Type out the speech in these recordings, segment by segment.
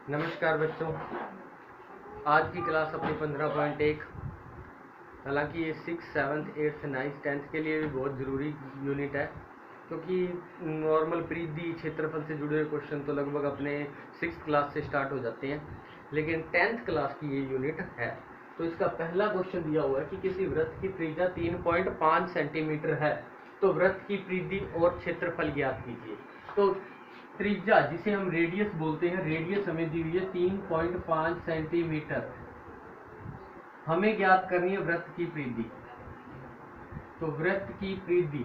नमस्कार बच्चों, आज की क्लास अपनी 15.1। हालांकि ये 6, 7, 8, 9, 10 के लिए भी बहुत ज़रूरी यूनिट है, क्योंकि नॉर्मल परिधि क्षेत्रफल से जुड़े हुए क्वेश्चन तो लगभग अपने 6th क्लास से स्टार्ट हो जाते हैं, लेकिन 10th क्लास की ये यूनिट है। तो इसका पहला क्वेश्चन दिया हुआ है कि किसी वृत्त की त्रिज्या 3.5 सेंटीमीटर है, तो वृत्त की परिधि और क्षेत्रफल ज्ञात कीजिए। तो त्रिज्या, जिसे हम रेडियस बोलते हैं, रेडियस हमें दी हुई है 3.5 सेंटीमीटर। हमें ज्ञात करनी है वृत्त की परिधि। तो वृत्त की परिधि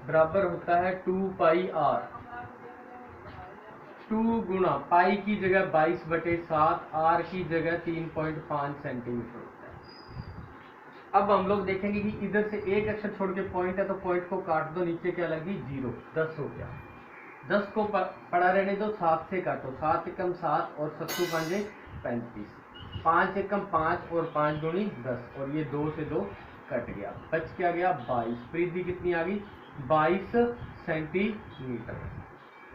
बराबर होता है 2πr। 2 गुणा पाई की जगह 22/7, आर की जगह 3.5 सेंटीमीटर होता है। अब हम लोग देखेंगे कि इधर से एक अक्षर छोड़ के पॉइंट है, तो पॉइंट को काट दो, नीचे क्या लगी 0, 10 हो गया। 10 को पड़ा रहने दो, 7 से काटो, 7 एकम 7 और 7 पंजे 35, 5 एकम 5 और 5 दूनी 10, और ये 2 से 2 कट गया, बच क्या गया 22। परिधि कितनी आ गई 22 सेंटीमीटर।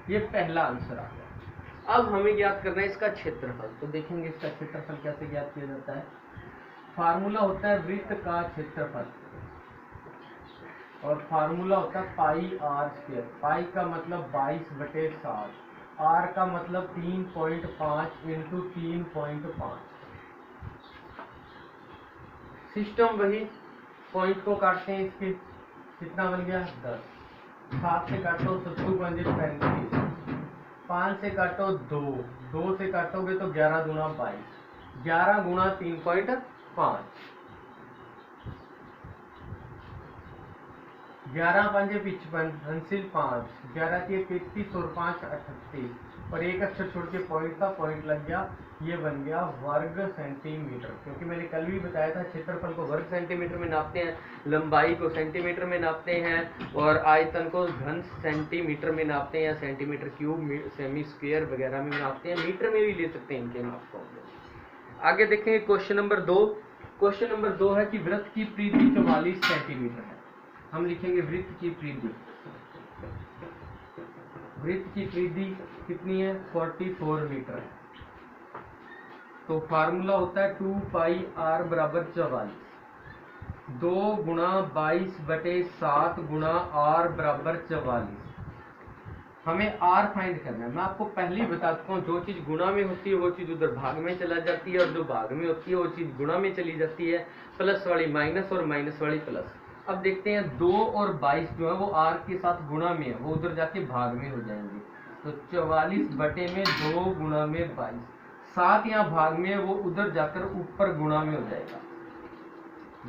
ये पहला आंसर आ गया। अब हमें ज्ञात करना है इसका क्षेत्रफल। तो देखेंगे इसका क्षेत्रफल कैसे ज्ञात किया जाता है। फार्मूला होता है वृत्त का क्षेत्रफल, और फार्मूला होता है पाई आर स्क्वायर। पाई का मतलब 22/7, आर का मतलब 3.5 इंटू 3.5। सिस्टम वही, पॉइंट को काटते हैं, इसके कितना बन गया 10, 7 से काटो 7 पंजे 35, 5 से काटो 2, 2 से काटोगे तो 11 दूना 22, 11 गुणा 3.5, 11 पंजे 55, हंसिल 5, 11 के 33 और 5 38, और एक अक्षर छोड़ के पॉइंट था, पॉइंट लग गया, ये बन गया वर्ग सेंटीमीटर। क्योंकि मैंने कल भी बताया था क्षेत्रफल को वर्ग सेंटीमीटर में नापते हैं, लंबाई को सेंटीमीटर में नापते हैं, और आयतन को घन सेंटीमीटर में नापते हैं, या सेंटीमीटर क्यूब, सेमी स्क्वायर वगैरह में नापते हैं, मीटर में भी ले सकते हैं इनके नाप को। आगे देखेंगे क्वेश्चन नंबर 2। क्वेश्चन नंबर 2 है कि वृत्त की परिधि 44 सेंटीमीटर है। हम लिखेंगे वृत्त की परिधि। वृत्त की परिधि कितनी है 44 मीटर है। तो फार्मूला होता है 2πr बराबर 44, 2 गुणा 22/7 गुणा r बराबर 44। हमें r फाइंड करना है। मैं आपको पहले ही बता चुका हूँ, जो चीज गुणा में होती है वो चीज उधर भाग में चला जाती है, और जो भाग में होती है वो चीज गुणा में चली जाती है। प्लस वाली माइनस और माइनस वाली प्लस। अब देखते हैं 2 और 22 जो है वो r के साथ गुणा में है, वो उधर जाके भाग में हो जाएंगे। तो 44/2 गुणा में 22, 7 यहाँ भाग में है, वो उधर जाकर ऊपर गुणा में हो जाएगा।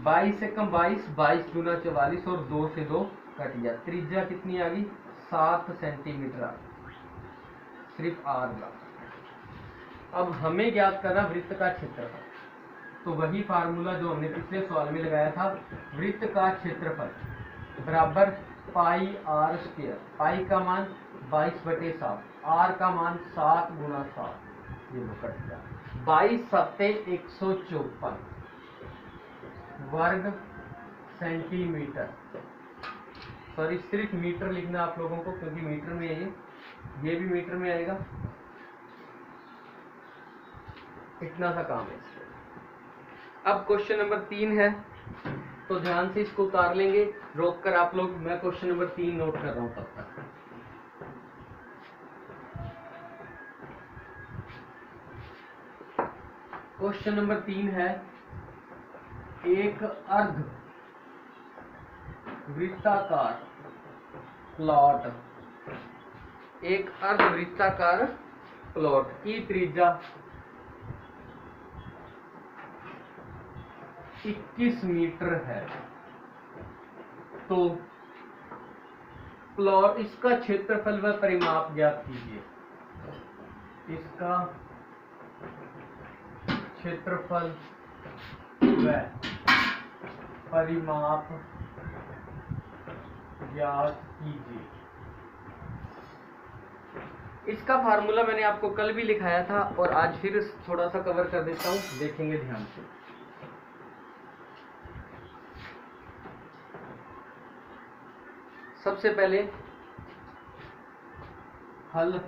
22 एकम 22, 22 दूना 44, और 2 से 2 कट गया। त्रिज्या कितनी आ गई 7 सेंटीमीटर आ गई, सिर्फ आर बराबर। अब हमें ज्ञात करना वृत्त का क्षेत्रफल। तो वही फार्मूला जो हमने पिछले सवाल में लगाया था, वृत्त का क्षेत्रफल बराबर पाई आर स्क्वायर। पाई का मान 22/7, आर का मान 7 गुणा 7, ये कट गया, 22 सत्ते 154 वर्ग सेंटीमीटर। सॉरी, सिर्फ मीटर लिखना आप लोगों को, क्योंकि मीटर में है, ये भी मीटर में आएगा। इतना सा काम है। अब क्वेश्चन नंबर 3 है, तो ध्यान से इसको उतार लेंगे, रोक कर आप लोग। मैं क्वेश्चन नंबर 3 नोट कर रहा हूं तब तक। क्वेश्चन नंबर 3 है, एक अर्ध वृत्ताकार प्लॉट, एक अर्ध वृत्ताकार प्लॉट की त्रिज्या 21 मीटर है। तो प्लॉट, इसका क्षेत्रफल व परिमाप ज्ञात कीजिए। इसका क्षेत्रफल व परिमाप ज्ञात कीजिए। इसका फार्मूला मैंने आपको कल भी लिखाया था, और आज फिर थोड़ा सा कवर कर देता हूं, देखेंगे ध्यान से। सबसे पहले हल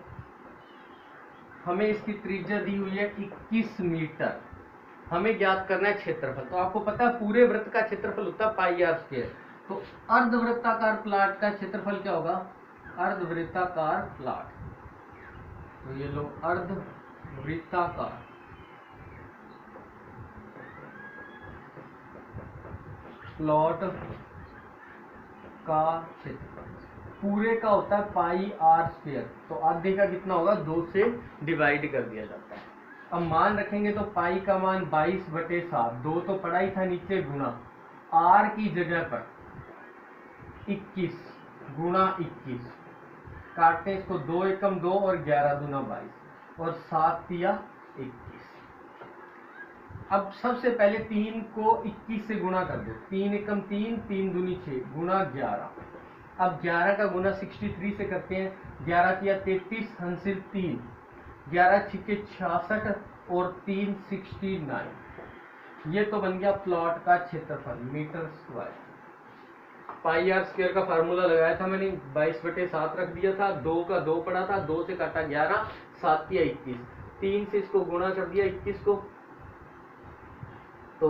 हमें इसकी त्रिज्या दी हुई है 21 मीटर। हमें ज्ञात करना है क्षेत्रफल। तो आपको पता है पूरे वृत्त का क्षेत्रफल होता है पाई आर स्क्वायर। तो अर्धवृत्ताकार प्लॉट का क्षेत्रफल क्या होगा? अर्धवृत्ताकार प्लॉट, तो ये लो अर्धवृत्ताकार प्लॉट का क्षेत्रफल पूरे का होता है पाई आर स्क्वायर। तो आधे का कितना होगा? 2 से डिवाइड कर दिया जाता है। अब मान रखेंगे तो पाई का मान 22/7, 2 तो पड़ा ही था नीचे, गुणा आर की जगह पर 21 गुणा 21, काटते हैं इसको, 2 एकम 2 और 11 दूना 22 और 7 तिया 21। अब सबसे पहले 3 को 21 से गुणा कर दो, 3 एकम 3, 3 दूनी 6 गुणा 11। अब 11 का गुना 63 से करते हैं, 11 तिया 33, हंसिल 3, 11 छिके 66 और 3 69। ये तो बन गया प्लॉट का क्षेत्रफल metre square. Pi R square का फार्मूला लगाया था मैंने, 22/7 रख दिया था, 2 का 2 पड़ा था, 2 से काटा 11, 7 तिया 21, 3 से इसको गुणा कर दिया 21 को, तो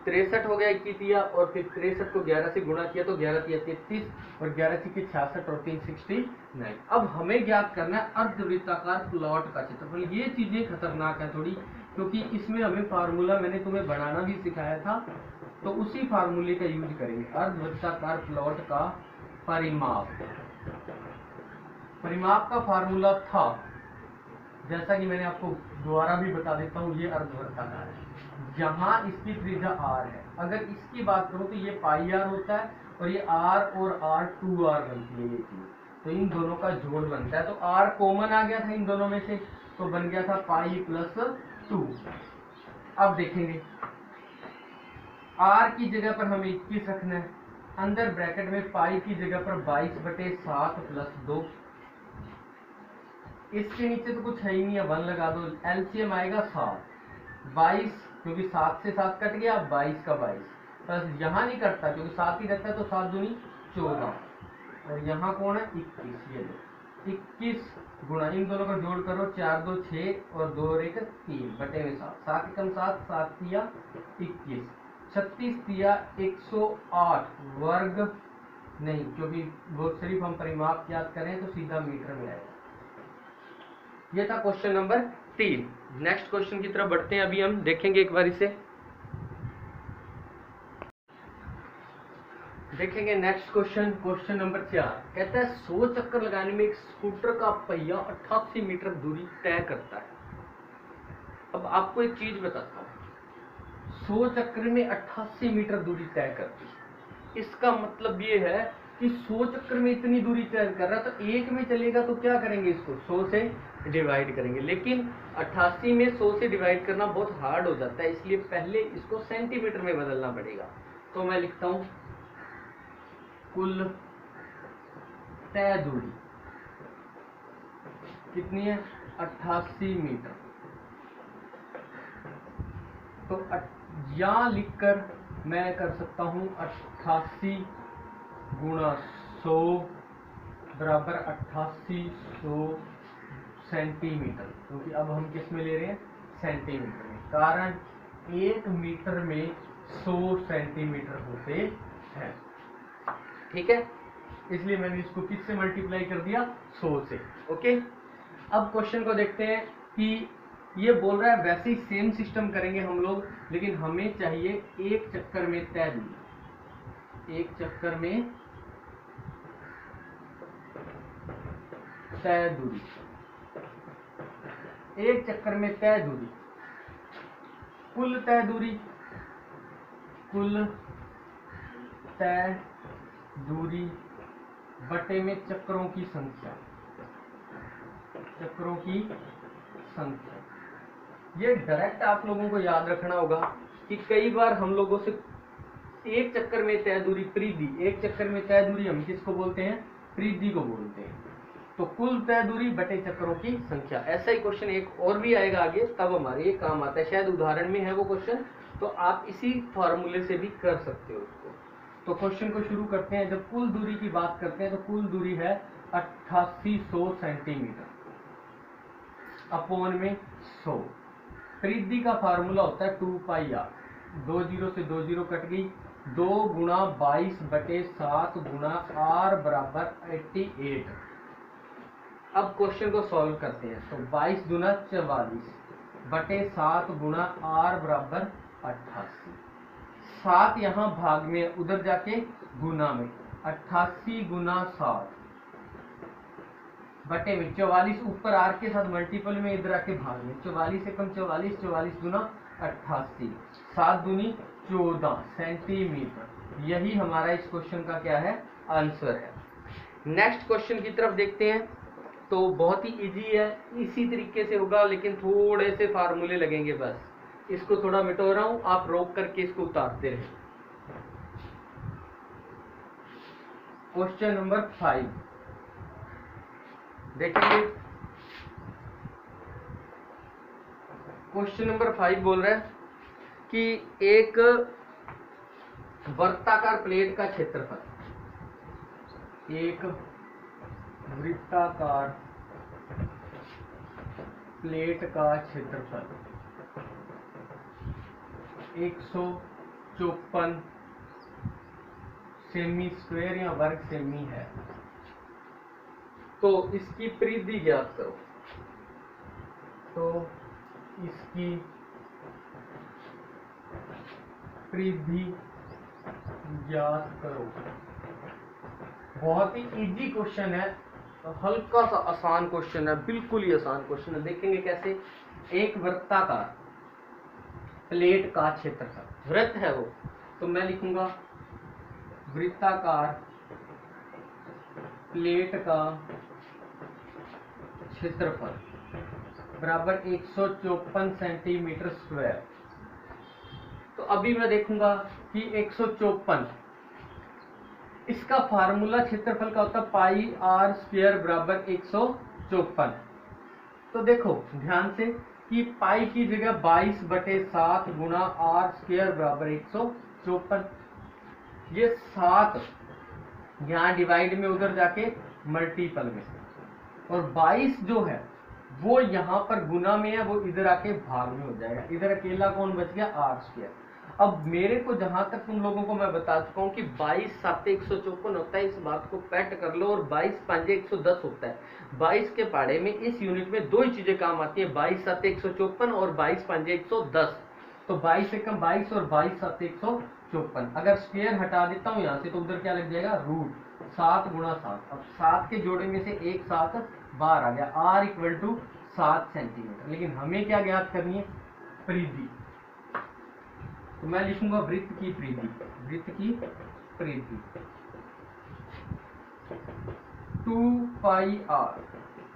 63 हो गया 21 तिया, और फिर 63 को 11 से गुणा किया तो 11 तिया 33 और 11 छिके 66 और 3 69। अब हमें ज्ञात करना है अर्धवृत्ताकार प्लॉट का क्षेत्रफल। ये चीजें खतरनाक है थोड़ी, क्योंकि इसमें हमें फार्मूला मैंने तुम्हें बनाना भी सिखाया था, तो उसी फार्मूले का यूज करेंगे। अर्धवृत्ताकार प्लॉट का परिमाप, परिमाप का फार्मूला था, जैसा कि मैंने आपको दोबारा भी बता देता हूँ, ये अर्धवृत्ताकार है, जहां इसकी त्रिज्या r है। अगर इसकी बात करूं तो ये पाई r होता है और ये r और r 2r बनती है ये चीज, तो इन दोनों का जोड़ बनता है। तो r कॉमन आ गया था इन दोनों में से, तो बन गया था पाई प्लस 2। अब देखेंगे r की जगह पर हमें 21 रखना है, अंदर ब्रैकेट में पाई की जगह पर 22/7 प्लस 2, इसके नीचे तो कुछ है ही नहीं है, 1 लगा दो, एलसीएम आएगा 7, 22 क्योंकि 7 से 7 कट गया, 22 का 22 प्लस यहाँ नहीं कटता क्योंकि 7 ही रहता है, तो 7 दूनी 14 और यहाँ कौन है 21, ये लो 21 गुणा, इन दोनों का जोड़ करो, 4 2 6 और 2 और 1 3 बटे में 7, 7 एकम 7, 7 तिया 21, 36 तिया 108 वर्ग नहीं, क्योंकि वो सिर्फ हम परिमाप याद करें तो सीधा मीटर में आएगा। ये था क्वेश्चन नंबर 3। नेक्स्ट क्वेश्चन की तरफ बढ़ते हैं, अभी हम देखेंगे एक बार इसे, देखेंगे नेक्स्ट क्वेश्चन। क्वेश्चन नंबर 4 कहता है 100 चक्कर लगाने में एक स्कूटर का पहिया 88 मीटर दूरी तय करता है। अब आपको एक चीज बताता हूं, 100 चक्कर में 88 मीटर दूरी तय करती है, इसका मतलब ये है कि 100 चक्कर में इतनी दूरी तय कर रहा है, तो एक में चलेगा तो क्या करेंगे, इसको 100 से डिवाइड करेंगे, लेकिन 88 में 100 से डिवाइड करना बहुत हार्ड हो जाता है, इसलिए पहले इसको सेंटीमीटर में बदलना पड़ेगा। तो मैं लिखता हूं कुल तय दूरी कितनी है, 88 मीटर। तो यहां लिखकर मैं कर सकता हूं 88 गुणा 100 बराबर 8800 सेंटीमीटर, क्योंकि अब हम किस में ले रहे हैं, सेंटीमीटर में, कारण 1 मीटर में 100 सेंटीमीटर होते हैं, ठीक है, इसलिए मैंने इसको किससे मल्टीप्लाई कर दिया, 100 से। ओके, अब क्वेश्चन को देखते हैं कि ये बोल रहा है, वैसे ही सेम सिस्टम करेंगे हम लोग, लेकिन हमें चाहिए एक चक्कर में तय दूरी, एक चक्कर में तय दूरी, एक चक्कर में तय दूरी, कुल तय दूरी, कुल तय दूरी बटे में चक्रों की संख्या, चक्रों की संख्या। ये डायरेक्ट आप लोगों को याद रखना होगा कि कई बार हम लोगों से एक चक्कर में तय दूरी परिधि, एक चक्कर में तय दूरी हम किसको बोलते हैं, परिधि को बोलते हैं। तो कुल तय दूरी बटे चक्रों की संख्या। ऐसा ही क्वेश्चन एक और भी आएगा आगे, तब हमारे ये काम आता है, शायद उदाहरण में है वो क्वेश्चन, तो आप इसी फॉर्मूले से भी कर सकते हो उसको। तो क्वेश्चन को शुरू करते हैं। जब कुल दूरी की बात करते हैं तो कुल दूरी है 8800 सेंटीमीटर। अपॉन में 100। परिधि का फार्मूला होता है 2 पाई आर, 2 जीरो से 2 जीरो कट गई, 2 गुणा 22/7 गुणा आर बराबर 88। अब क्वेश्चन को सॉल्व करते हैं। तो 22 दूना 44/7 गुणा आर बराबर 88। 7 यहाँ भाग में, उधर जाके गुना में, 88 गुना 7 बटे में 44 ऊपर आर के साथ मल्टीपल में, इधर आके भाग में, 44 एकम 44, 44 दूना 88, 7 दूनी 14 सेंटीमीटर। यही हमारा इस क्वेश्चन का क्या है, आंसर है। नेक्स्ट क्वेश्चन की तरफ देखते हैं। तो बहुत ही इजी है, इसी तरीके से होगा, लेकिन थोड़े से फार्मूले लगेंगे बस। इसको थोड़ा मिटो रहा हूं, आप रोक करके इसको उतारते रहे। क्वेश्चन नंबर 5 देखेंगे। क्वेश्चन नंबर 5 बोल रहा है कि एक वृत्ताकार प्लेट का क्षेत्रफल, एक वृत्ताकार प्लेट का क्षेत्रफल 154 सेमी स्क्वायर या वर्ग सेमी है। तो इसकी परिधि ज्ञात करो। तो इसकी परिधि ज्ञात करो। बहुत ही इजी क्वेश्चन है, हल्का सा आसान क्वेश्चन है, बिल्कुल ही आसान क्वेश्चन है। देखेंगे कैसे। एक वृत्ताकार प्लेट का क्षेत्रफल, वृत्त है वो, तो मैं लिखूंगा वृत्ताकार प्लेट का क्षेत्रफल बराबर 154 सेंटीमीटर स्क्वायर। तो अभी मैं देखूंगा कि 154, इसका फार्मूला क्षेत्रफल का होता है पाई आर स्क्वायर बराबर 154। तो देखो ध्यान से कि पाई की जगह 22/7 गुणा आर स्क्वायर बराबर 154। ये 7 यहाँ डिवाइड में, उधर जाके मल्टीपल में, और 22 जो है वो यहाँ पर गुना में है, वो इधर आके भाग में हो जाएगा। इधर अकेला कौन बच गया, आर स्क्वायर। अब मेरे को जहां तक तुम लोगों को मैं बता चुका हूं कि 22 7 154 होता है, इस बात को पैट कर लो, और 22 5 110 होता है। 22 के पाड़े में इस यूनिट में दो ही चीजें काम आती है, 22 7 154 और 22 5 110। तो 22 एकम 22 और 22 7 154। अगर स्क्वायर हटा देता हूं यहां से, तो उधर क्या लग जाएगा, रूट 7 गुणा 7। अब 7 के जोड़े में से एक 7 बाहर आ गया, आर इक्वल टू 7 सेंटीमीटर। लेकिन हमें क्या ज्ञात करनी है, परिधि। तो मैं लिखूंगा वृत्त की परिधि, वृत्त की परिधि 2 पाई आर,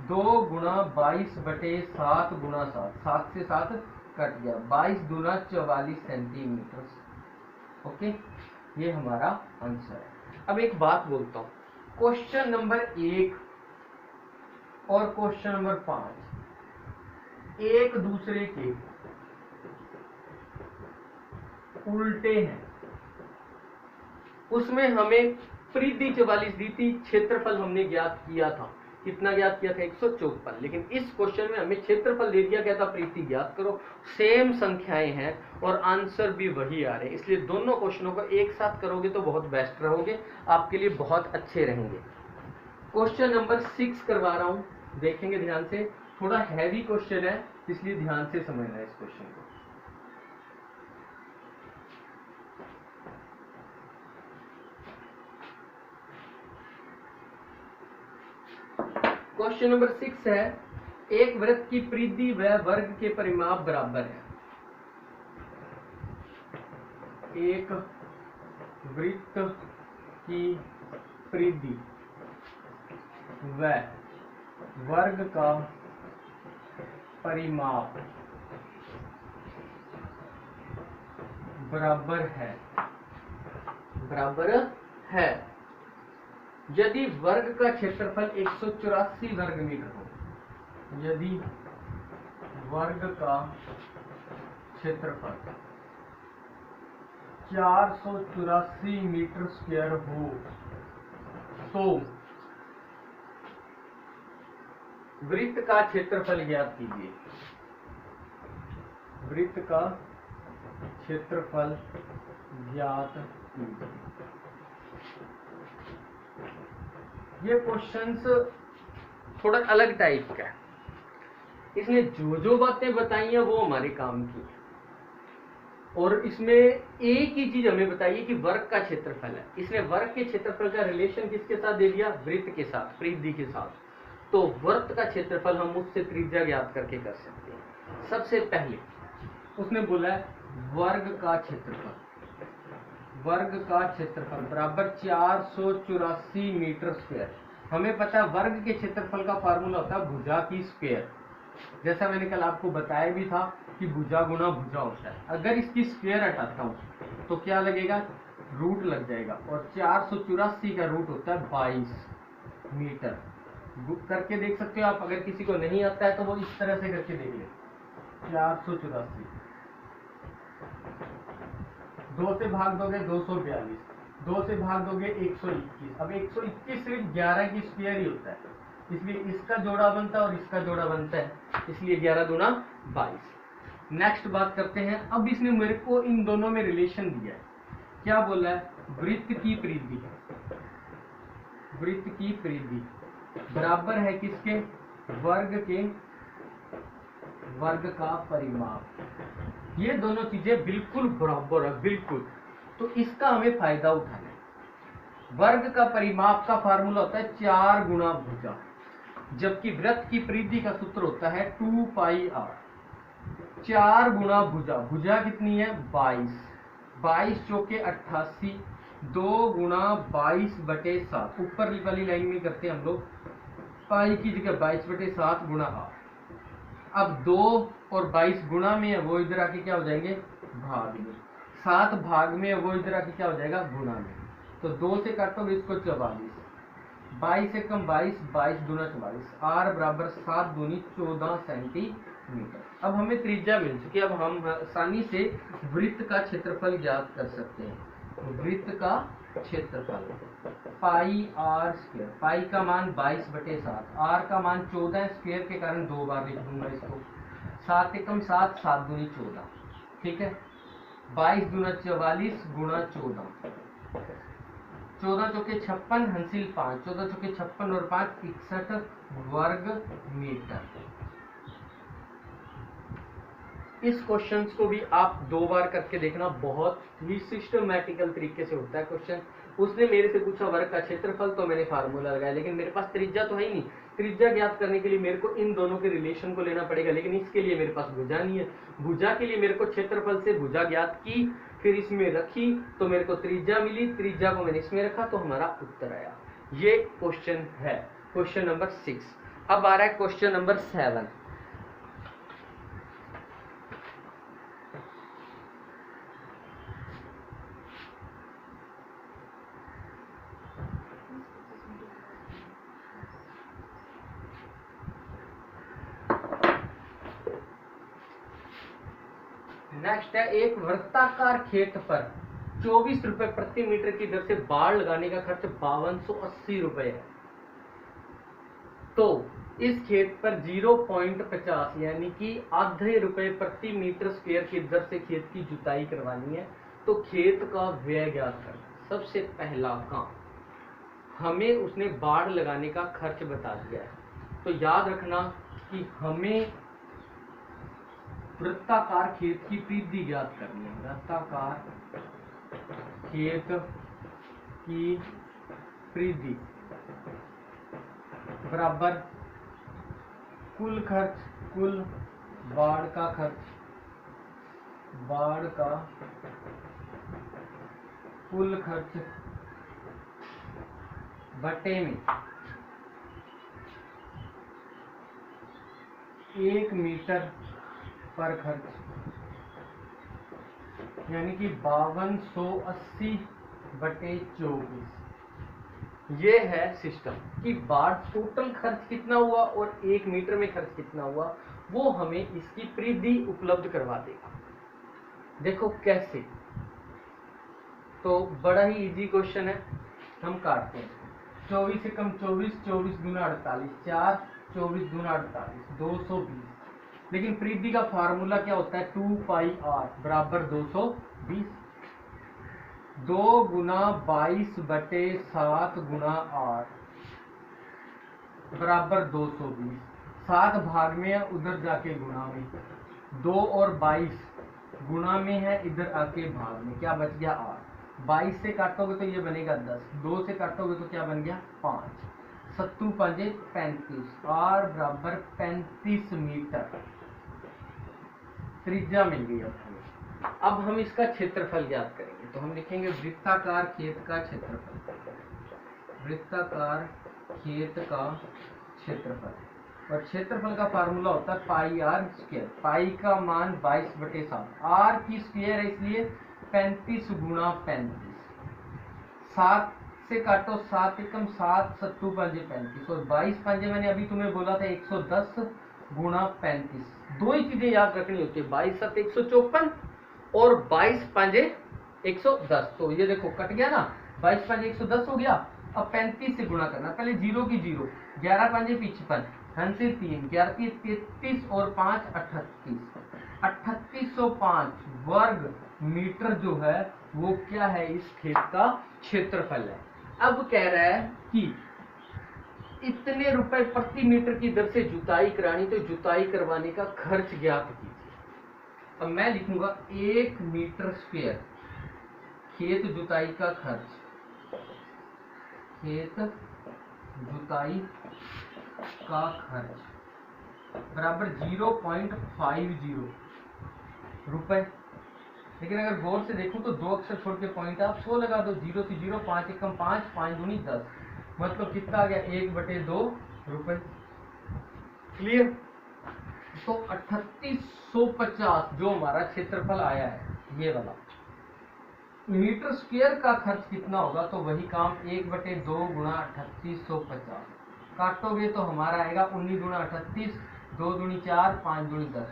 2 गुणा 22/7 गुणा 7, 7 से 7 कट गया, 22 दूना 44 सेंटीमीटर। ओके, ये हमारा आंसर है। अब एक बात बोलता हूं, क्वेश्चन नंबर 1 और क्वेश्चन नंबर 5 एक दूसरे के उल्टे हैं। उसमें हमें परिधि 44 दी थी, क्षेत्रफल हमने ज्ञात किया था, कितना ज्ञात किया था, 154। लेकिन इस क्वेश्चन में हमें क्षेत्रफल दे दिया गया था, परिधि ज्ञात करो। सेम संख्याएं हैं और आंसर भी वही आ रहे हैं, इसलिए दोनों क्वेश्चनों को एक साथ करोगे तो बहुत बेस्ट रहोगे, आपके लिए बहुत अच्छे रहेंगे। क्वेश्चन नंबर 6 करवा रहा हूं, देखेंगे ध्यान से। थोड़ा हैवी क्वेश्चन है, इसलिए ध्यान से समझना है इस क्वेश्चन को। क्वेश्चन नंबर 6 है, एक वृत्त की परिधि व वर्ग के परिमाप बराबर है। एक वृत्त की परिधि व वर्ग का परिमाप बराबर है, बराबर है यदि वर्ग का क्षेत्रफल 184 वर्ग मीटर हो। यदि वर्ग का क्षेत्रफल 484 मीटर स्क्वायर हो, तो वृत्त का क्षेत्रफल ज्ञात कीजिए। वृत्त का क्षेत्रफल ज्ञात कीजिए। ये क्वेश्चंस थोड़ा अलग टाइप का है। इसने जो जो बातें बताई हैं वो हमारे काम की है, और इसमें एक ही चीज हमें बताइए कि वर्ग का क्षेत्रफल है। इसने वर्ग के क्षेत्रफल का रिलेशन किसके साथ दे दिया? वृत्त के साथ, परिधि के साथ। तो वृत्त का क्षेत्रफल हम उससे त्रिज्या ज्ञात करके कर सकते हैं। सबसे पहले उसने बोला है वर्ग का क्षेत्रफल। वर्ग का क्षेत्रफल बराबर 484 मीटर स्क्वायर। हमें पता है वर्ग के क्षेत्रफल का फार्मूला होता है भुजा की स्क्वायर। जैसा मैंने कल आपको बताया भी था कि भुजा गुना भुजा होता है। अगर इसकी स्क्वायर हटाता हूं तो क्या लगेगा? रूट लग जाएगा, और 484 का रूट होता है 22 मीटर। करके देख सकते हो आप। अगर किसी को नहीं आता है तो वो इस तरह से करके देख ले। 484 2 से भाग दोगे 242, 2 से भाग दोगे 121। अब 121 सिर्फ 11 की स्क्वायर ही होता है, इसलिए इसका जोड़ा बनता है और इसका जोड़ा बनता है, इसलिए 11 दूना 22। नेक्स्ट बात करते हैं। अब इसने मेरे को इन दोनों में रिलेशन दिया है। क्या बोला है? वृत्त की परिधि, वृत्त की परिधि बराबर है किसके? वर्ग के वर्ग का परिमाप। ये दोनों चीजें बिल्कुल बराबर है, बिल्कुल। तो इसका हमें फायदा उठाना है। वर्ग का परिमाप का फार्मूला होता है 4 गुना भुजा, जबकि वृत्त की परिधि का सूत्र होता है 2 पाई r। 4 गुना भुजा, भुजा कितनी है? 22, 22 चौके 88, 2 गुना 22/7। ऊपर वाली लाइन में करते हैं हम लोग, पाई की जगह 22/7 गुना r। अब 2 और 22 गुणा में है, वो इधर आके क्या हो जाएंगे? भाग में। 7 भाग में है, वो इधर आके क्या हो जाएगा? गुणा में। तो 2 से काटोगे इसको 44, 22 से कम 22, 22 दूना 44, r बराबर 7 दूनी 14 सेंटीमीटर। अब हमें त्रिज्या मिल चुकी है। अब हम आसानी से वृत्त का क्षेत्रफल ज्ञात कर सकते हैं। वृत्त का क्षेत्रफल पाई r स्क्वायर। पाई का मान 22/7, r का मान 14 स्क्वायर के कारण 2 बार लिख दूंगा इसको। 7 एकम 7, 7 दूनी 14, ठीक है। 22 दूना 44 गुणा 14, 14 चौके 56, हंसिल 5, 14 चौके 56 और 5 61 वर्ग मीटर। इस क्वेश्चन को भी आप 2 बार करके देखना, बहुत ही सिस्टमैटिकल तरीके से होता है क्वेश्चन। उसने मेरे से पूछा वर्ग का क्षेत्रफल, तो मैंने फार्मूला लगाया, लेकिन मेरे पास त्रिज्या तो है ही नहीं। त्रिज्या ज्ञात करने के लिए मेरे को इन दोनों के रिलेशन को लेना पड़ेगा, लेकिन इसके लिए मेरे पास भुजा नहीं है। भुजा के लिए मेरे को क्षेत्रफल से भुजा ज्ञात की, फिर इसमें रखी तो मेरे को त्रिज्या मिली, त्रिज्या को मैंने इसमें रखा तो हमारा उत्तर आया। ये क्वेश्चन है, क्वेश्चन नंबर 6। अब आ रहा है क्वेश्चन नंबर 7। नेक्स्ट है, एक वृत्ताकार खेत पर 24 रुपए प्रति मीटर की दर से बाड़ लगाने का खर्च 5280 रुपए है। तो इस खेत पर 0.50 यानी कि आधे रुपए प्रति मीटर स्क्वायर की दर से खेत की जुताई करवानी है। तो खेत का व्यय ज्ञात करना। सबसे पहला काम, हमें उसने बाड़ लगाने का खर्च बता दिया है। तो याद रखना कि हमें वृत्ताकार खेत की परिधि ज्ञात करनी है। वृत्ताकार खेत की परिधि बराबर कुल खर्च, कुल बाड़ का खर्च, बाड़ का कुल खर्च बटे में 1 मीटर पर खर्च, यानी कि 5280/24। ये है सिस्टम कि बाड़ टोटल खर्च कितना हुआ और 1 मीटर में खर्च कितना हुआ, वो हमें इसकी परिधि उपलब्ध करवा देगा। देखो कैसे, तो बड़ा ही इजी क्वेश्चन है। हम काटते हैं। 24 से कम 24, 24 गुना 48, 4 24 दूना 48, 220। लेकिन प्रीति का फार्मूला क्या होता है, 2 पाई आर बराबर 220। 2 गुना 22 बटे 7 गुना आर बराबर 220। 7 भाग में है, उधर जाके गुणा में। 2 और 22 गुणा में है, इधर आके भाग में। क्या बच गया आर। 22 से काटोगे तो ये बनेगा 10, 2 से काटोगे तो क्या बन गया 5, 7 5 35, आर बराबर 35 मीटर त्रिज्या मिल गई। अब हम इसका क्षेत्रफल ज्ञात करेंगे। तो हम लिखेंगे वृत्ताकार खेत का क्षेत्रफल, वृत्ताकार खेत का क्षेत्रफल। और क्षेत्रफल का फार्मूला होता है पाई आर स्क्वायर। पाई का मान 22 बटे 7, आर की स्क्वायर है इसलिए 35 गुणा 35। 7 से काटो, 7 एकम 7, 7 पंजे 35 और 22 पंजे मैंने अभी तुम्हें बोला था 110 गुणा 35। दो ही चीजें याद रखनी होती है, 22 7 154 और 22 पंजे 110। तो ये देखो कट गया ना, 22 पंजे 110 हो गया। अब 35 से गुणा करना, पहले 0 की 0, 11 पंजे 55, धन से 3, 11 33 और 5 38, 3805 वर्ग मीटर जो है वो क्या है, इस खेत का क्षेत्रफल है। अब कह रहा है कि इतने रुपए प्रति मीटर की दर से जुताई करानी, तो जुताई करवाने का खर्च ज्ञात कीजिए। अब मैं लिखूंगा 1 मीटर स्क्वायर खेत जुताई का खर्च, खेत जुताई का खर्च बराबर 0.50 रुपए। लेकिन अगर गौर से देखूं तो 2 अक्षर छोड़ के पॉइंट आप 100 लगा दो, 0 से 0, 5 एकम 5, 5 दूनी 10, मतलब कितना आ गया 1/2 रुपए। क्लियर। तो 3850 जो हमारा क्षेत्रफल आया है ये वाला, मीटर स्क्वायर का खर्च कितना होगा, तो वही काम 1/2 गुणा 3850। काटोगे तो हमारा आएगा 19 गुणा 38, 2 दूनी 4, 5 दूनी 10,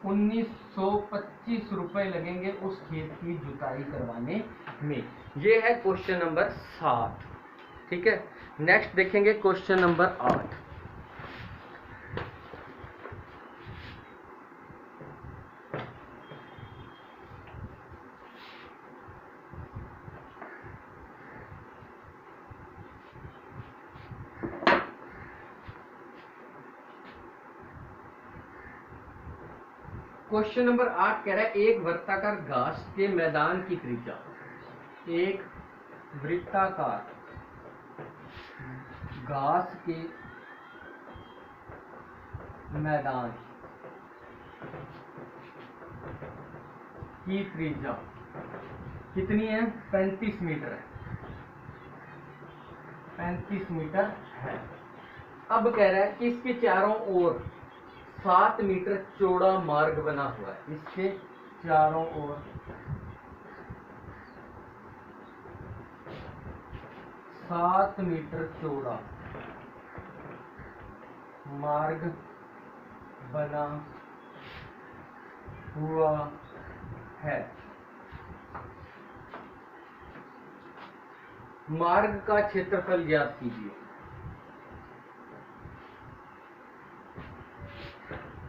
1925 रुपए लगेंगे उस खेत की जुताई करवाने में। ये है क्वेश्चन नंबर 7। ठीक है, नेक्स्ट देखेंगे क्वेश्चन नंबर 8। क्वेश्चन नंबर 8 कह रहा है एक वृत्ताकार घास के मैदान की त्रिज्या, एक वृत्ताकार घास के मैदान की त्रिज्या कितनी है, 35 मीटर है, 35 मीटर है। अब कह रहा है कि इसके चारों ओर 7 मीटर चौड़ा मार्ग बना हुआ है, इसके चारों ओर 7 मीटर चौड़ा मार्ग बना हुआ है। मार्ग का क्षेत्रफल ज्ञात कीजिए।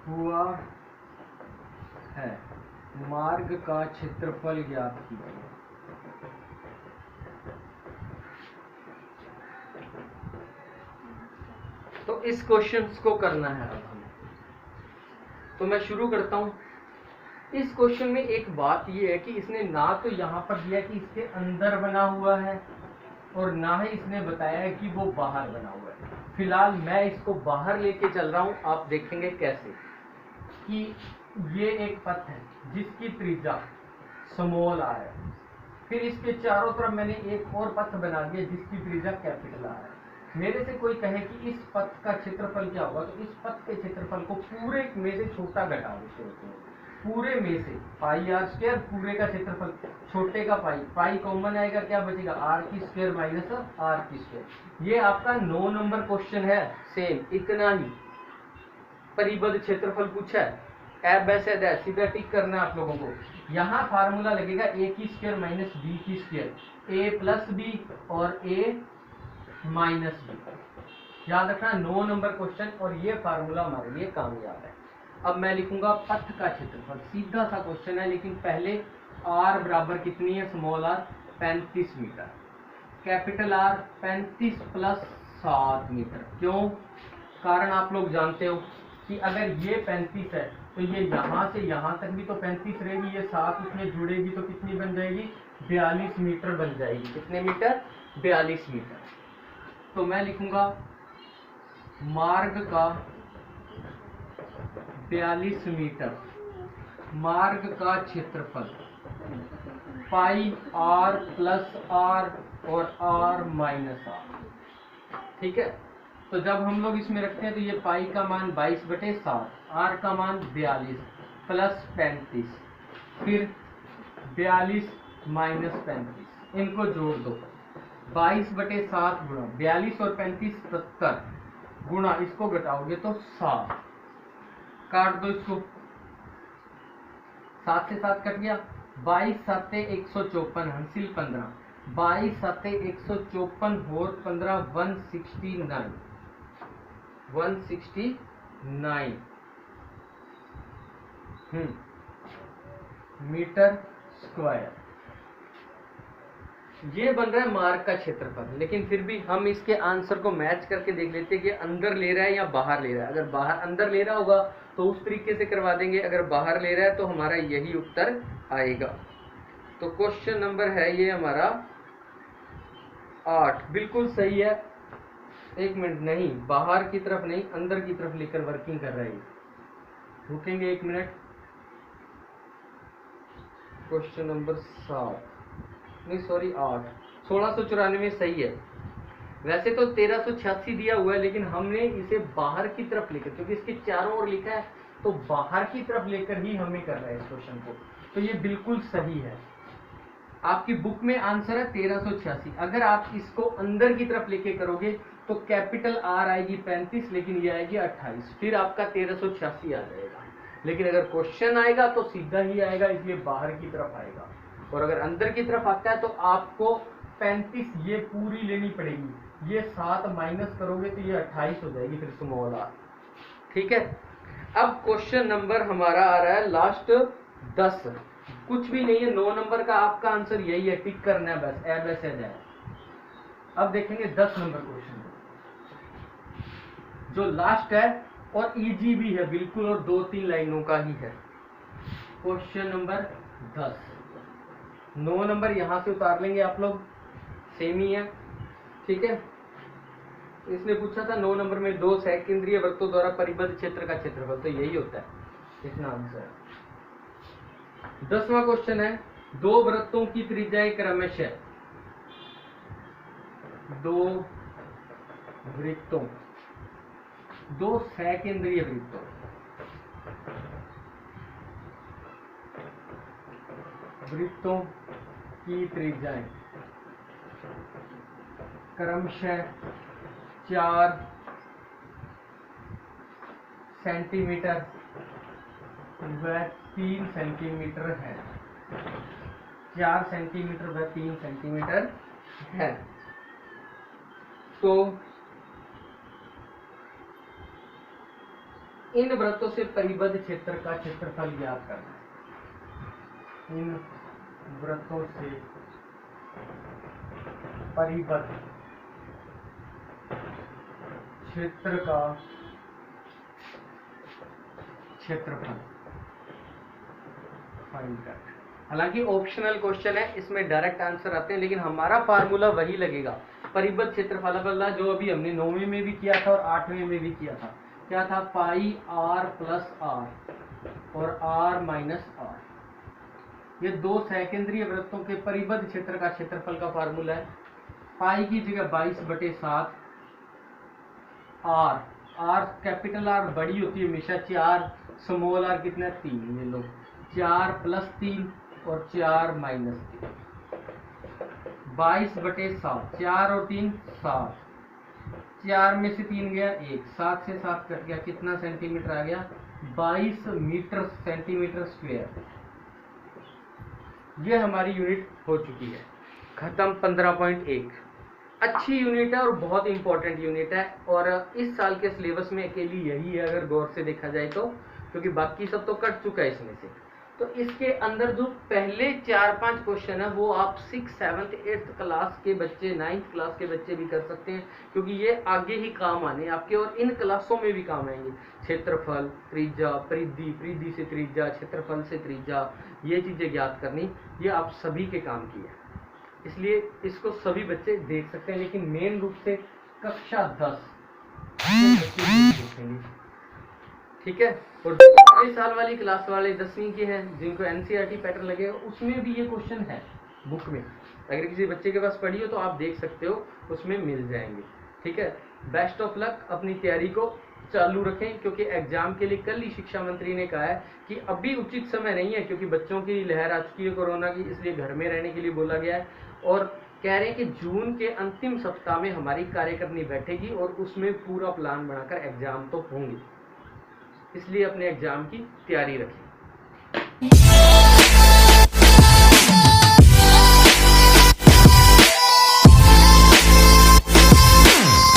हुआ है, मार्ग का क्षेत्रफल ज्ञात कीजिए। तो इस क्वेश्चन को करना है अब हमें। तो मैं शुरू करता हूं। इस क्वेश्चन में एक बात यह है कि इसने ना तो यहां पर दिया कि इसके अंदर बना हुआ है और ना ही इसने बताया है कि वो बाहर बना हुआ है। फिलहाल मैं इसको बाहर लेके चल रहा हूं, आप देखेंगे कैसे कि ये एक पथ है जिसकी त्रिज्या स्मॉल आर है, फिर इसके चारों तरफ मैंने एक और पथ बना दिया जिसकी त्रिज्या कैपिटल आर है। मेरे से कोई कहे कि इस पथ का क्षेत्रफल क्या होगा, तो इस पथ के क्षेत्रफल को पूरे में से छोटा घटा देते होते हैं। पूरे में से पाई आर स्क्वायर, पूरे का क्षेत्रफल, छोटे का पाई, पाई कॉमन आएगा, क्या बचेगा आर की स्क्वायर माइनस आर की स्क्वायर। ये आपका 9 नंबर क्वेश्चन है, सेम इतना ही। परिबद्ध क्षेत्रफल पूछा है, अब ऐसे सीधा टिक करना है आप लोगों को। यहाँ फार्मूला लगेगा ए की स्क्वायर माइनस बी की स्क्वायर, ए प्लस बी और ए माइनस बी। याद रखना 9 नंबर क्वेश्चन, और ये फार्मूला हमारे लिए कामयाब है। अब मैं लिखूंगा पथ का क्षेत्रफल, सीधा सा क्वेश्चन है, लेकिन पहले आर बराबर कितनी है, small R 35 metre, capital R 35 plus 7 metre. क्यों? कारण आप लोग जानते हो कि अगर ये 35 है तो ये यहाँ से यहाँ तक भी तो 35 रहेगी, ये 7 उसमें जुड़ेगी तो कितनी बन जाएगी, 42 मीटर बन जाएगी। कितने मीटर? 42 मीटर। तो मैं लिखूंगा मार्ग का 42 मीटर, मार्ग का क्षेत्रफल पाई आर प्लस आर और आर माइनस आर। ठीक है, तो जब हम लोग इसमें रखते हैं तो ये पाई का मान 22/7, आर का मान 42 प्लस 35, फिर 42 माइनस 35, इनको जोड़ दो। 22/7 गुणा 42 और 35 70, गुणा इसको घटाओगे तो 7, काट दो इसको, 7 से 7 कट गया, 22 7 154, हंसिल 15, 22 7 154 और 15 169 मीटर स्क्वायर। ये बन रहा है मार्ग का क्षेत्रफल, लेकिन फिर भी हम इसके आंसर को मैच करके देख लेते हैं कि अंदर ले रहा है या बाहर ले रहा है। अगर बाहर अंदर ले रहा होगा तो उस तरीके से करवा देंगे, अगर बाहर ले रहा है तो हमारा यही उत्तर आएगा। तो क्वेश्चन नंबर है ये हमारा 8, बिल्कुल सही है। एक मिनट, नहीं बाहर की तरफ नहीं, अंदर की तरफ लेकर वर्किंग कर रहा है। रुकेंगे 1 मिनट। क्वेश्चन नंबर 7 नहीं सॉरी 8, 1694 सही है। वैसे तो 1386 दिया हुआ है, लेकिन हमने इसे बाहर की तरफ लेकर, क्योंकि इसके चारों ओर लिखा है तो बाहर की तरफ लेकर ही हमें कर रहा है इस क्वेश्चन को, तो ये बिल्कुल सही है। आपकी बुक में आंसर है 1386। अगर आप इसको अंदर की तरफ लेके करोगे तो कैपिटल आर आएगी 35, लेकिन ये आएगी 28, फिर आपका 1386 आ जाएगा। लेकिन अगर क्वेश्चन आएगा तो सीधा ही आएगा, इसलिए बाहर की तरफ आएगा। और अगर अंदर की तरफ आता है तो आपको 35 ये पूरी लेनी पड़ेगी, ये 7 माइनस करोगे तो ये 28 हो जाएगी, फिर स्मॉल आर। ठीक है, अब क्वेश्चन नंबर हमारा आ रहा है लास्ट 10, कुछ भी नहीं है, 9 नंबर का आपका आंसर यही है, टिक करना है बस, बस है। अब देखेंगे 10 नंबर क्वेश्चन जो लास्ट है और इजी भी है बिल्कुल, और 2-3 लाइनों का ही है। क्वेश्चन नंबर 10, 9 नंबर यहां से उतार लेंगे आप लोग, सेम ही है। ठीक है, इसने पूछा था 9 नंबर में 2 सैकेंद्रीय वृत्तों द्वारा परिबद्ध क्षेत्र का क्षेत्रफल, तो यही होता है इसका आंसर। 10वां क्वेश्चन है, 2 वृत्तों की त्रिज्याएं क्रमशः 2 वृत्तों, 2 सैकेंद्रीय वृत्तों की त्रिज्याएं क्रमशः 4 सेंटीमीटर व 3 सेंटीमीटर है। 4 सेंटीमीटर व 3 सेंटीमीटर है। तो इन वृत्तों से परिबद्ध क्षेत्र का क्षेत्रफल ज्ञात करना है। इन वृत्तों से परिबद्ध क्षेत्र का क्षेत्रफल फाइंड कर। हालांकि ऑप्शनल क्वेश्चन है, इसमें डायरेक्ट आंसर आते हैं, लेकिन हमारा फार्मूला वही लगेगा, परिबद्ध क्षेत्रफल वाला, जो अभी हमने 9वीं में भी किया था और 8वीं में भी किया था। क्या था? पाई आर प्लस आर और आर माइनस आर। ये 2 सैकेंद्रीय वृत्तों के परिबद्ध क्षेत्र का क्षेत्रफल का फार्मूला है। पाई की जगह 22/7, आर कैपिटल आर बड़ी होती है हमेशा, 4, स्मॉल आर कितना 3, ये लो 4 + 3 और 4 - 3, 22/7, 4 और 3 7, 4 में से 3 गया 1, 7 से 7 कट गया, कितना सेंटीमीटर आ गया? 22 मीटर सेंटीमीटर स्क्वायर। ये हमारी यूनिट हो चुकी है खत्म। 15.1 अच्छी यूनिट है और बहुत इंपॉर्टेंट यूनिट है, और इस साल के सिलेबस में अकेली यही है अगर गौर से देखा जाए तो, क्योंकि बाकी सब तो कट चुका है इसमें से। तो इसके अंदर जो पहले 4-5 क्वेश्चन है वो आप 6th 7th 8th क्लास के बच्चे, 9th क्लास के बच्चे भी कर सकते हैं, क्योंकि ये आगे ही काम आने आपके, और इन क्लासों में भी काम आएंगे। क्षेत्रफल, त्रिज्या, परिधि, परिधि से त्रिज्या, क्षेत्रफल से त्रिज्या, ये चीजें ज्ञात करनी, ये आप सभी के काम की है, इसलिए इसको सभी बच्चे देख सकते हैं, लेकिन मेन रूप से कक्षा 10 देखेंगे, ठीक है। और अगले साल वाली क्लास वाले 10वीं के हैं जिनको एनसीईआरटी पैटर्न लगेगा, उसमें भी ये क्वेश्चन है बुक में, अगर किसी बच्चे के पास पढ़ी हो तो आप देख सकते हो, उसमें मिल जाएंगे, ठीक है। बेस्ट ऑफ लक, अपनी तैयारी को चालू रखें, क्योंकि एग्जाम के लिए कल ही शिक्षा मंत्री ने कहा है कि अभी उचित समय नहीं है, क्योंकि बच्चों की लहर आ चुकी है कोरोना की, इसलिए घर में रहने के लिए बोला गया है, और कह रहे हैं कि जून के अंतिम सप्ताह में हमारी कार्यकारिणी बैठेगी और उसमें पूरा प्लान बनाकर एग्जाम तो होंगे, इसलिए अपने एग्जाम की तैयारी रखें।